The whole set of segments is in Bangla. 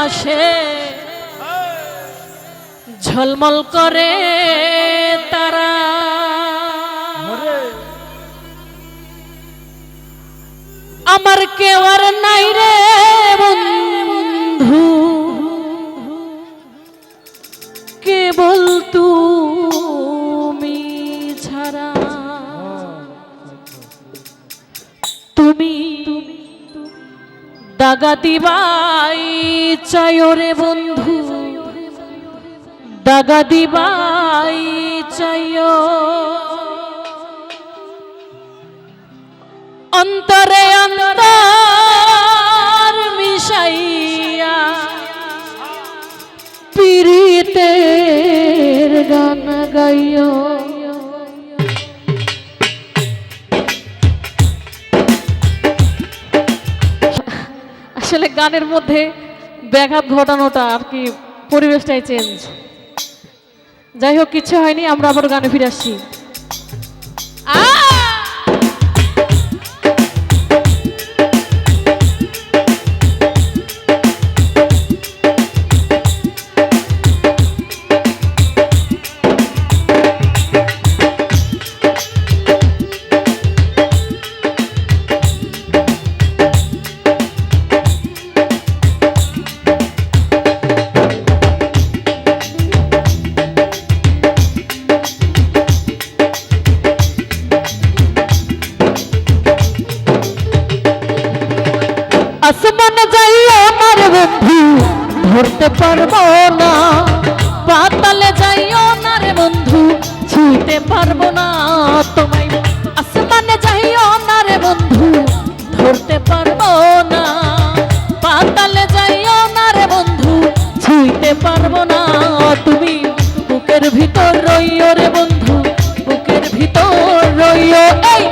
পাশে ঝলমল করে তারা। আমার কেউ আর নাই রে বন্ধু, কেবল তুমি ছাড়া। তুমি দাগা দিবাই চাইও রে বন্ধু, দাগা দিবাই চাইও। অন্তরে অন্তর মিশাইয়া পীড়িতের গান গাইও। আসলে গানের মধ্যে ব্যাঘাত ঘটানোটা আর কি, পরিবেশটাই চেঞ্জ। যাই হোক, কিছু হয়নি, আমরা আবার গানে ফিরে আসছি। আসমানে যাইও আমার বন্ধু, ধরতে পারবো না। পাতালে যাইও না রে বন্ধু, ছুঁইতে পারবো না তোমায়। আসমানে যাইও না রে বন্ধু, ধরতে পারবো না। পাতালে যাইও না রে বন্ধু, ছুঁইতে পারবো না। তুমি বুকের ভিতর রইও রে বন্ধু, বুকের ভিতর রইও। এই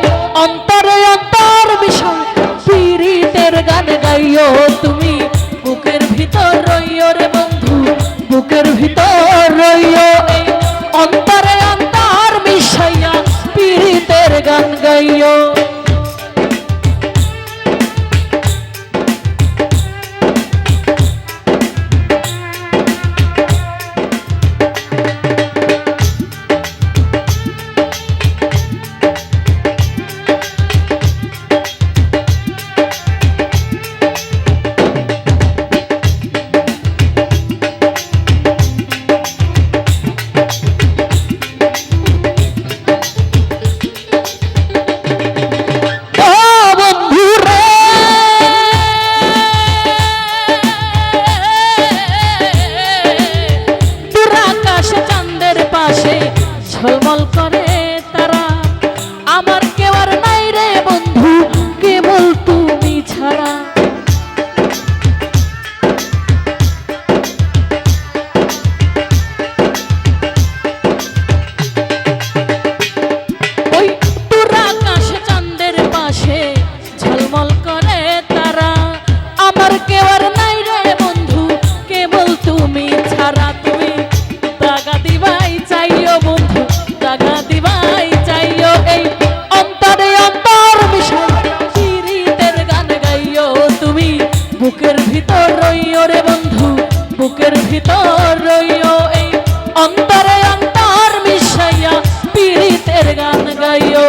অন্তরে অন্তর বিষয় পীড়িতের গান গাইও। তুমি বুকের ভিতর রইও রে বন্ধু, বুকের ভিতর রইও। এই অন্তরে অন্তর মিশাইয়া পীড়িতের গান গাইও। ঝলমল করে তারা, আমার কেউ আর নাই রে বন্ধু, কেবল তুমি ছাড়া। ওই দূর আকাশে চাঁদের পাশে ঝলমল করে তারা, আমার কেউ আর নাই রে বন্ধু, কেবল তুমি ছাড়া। তুমি দাগা দিবাই চাইও বন্ধু, দাগা দিবাই চাইও। এই অন্তরে অন্তর মিশাই পীড়িতের গান গাইও। তুমি বুকের ভিতর রইও রে বন্ধু, বুকের ভিতর রইও। এই অন্তরে অন্তর মিশাইয়া পীড়িতের গান গাইও।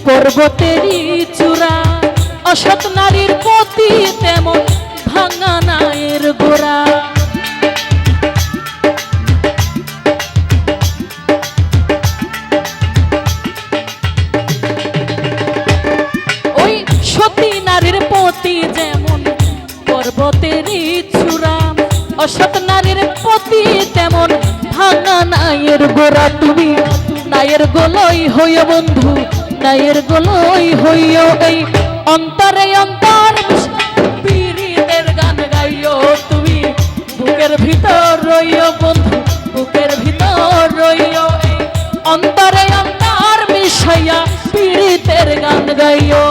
পর্বতেরই চূড়া, অসৎ নারীর পতি তেমন ভাঙা নায়ের গোড়া। যেমন পর্বতেরই চূড়া, অসৎ নারীর প্রতি তেমন ভাঙা নায়ের গোড়া। তুমি নায়ের গোলই হইও বন্ধু, নায়ের গোলই হইও, এই অন্তরে অন্তর পীড়িতের গান গাইও। তুমি বুকের ভিতর রইও বন্ধু, বুকের ভিতর রইও, এই অন্তরে অন্তর মিশাইয়া পীড়িতের গান গাইও।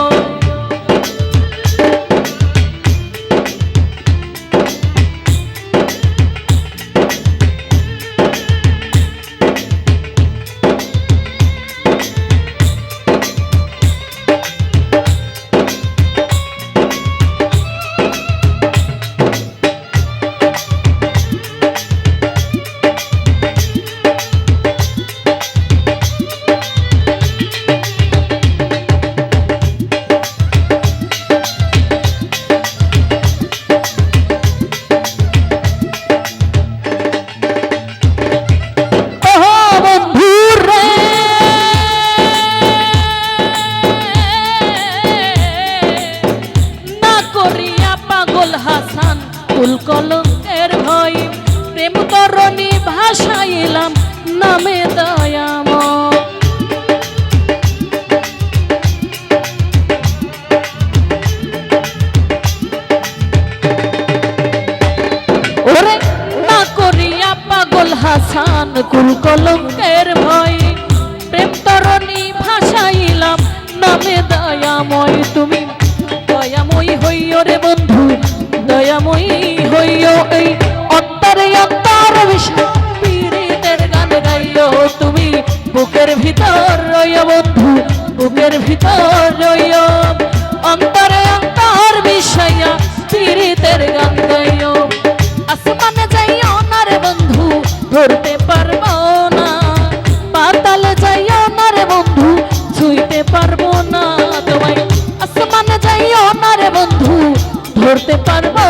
কলঙ্কের ভয় প্রেম তরণী ভাসাইলাম নামে দয়াম। ওরে না করিয়া পাগল হাসান কুল কলঙ্কের ভয় প্রেম তরণী ভাসাইলাম নামে দয়াময়। তুমি দয়াময়ী হইও রে বন্ধু, দয়াময়ী হইও, এই অন্তরে অন্তর পীড়িতের গান গাইও। তুমি বুকের ভিতর রইও বন্ধু, বুকের ভিতর রইও, অন্তরে অন্তর মিশাইয়া পীড়িতের গান গাইও। আসমানে যাইও না রে বন্ধু, ধরতে পারবো না, পাতালে যাইও না রে বন্ধু, ছুঁইতে পারবো না তোমায়। আসমানে যাইও না রে বন্ধু, ধরতে পারবো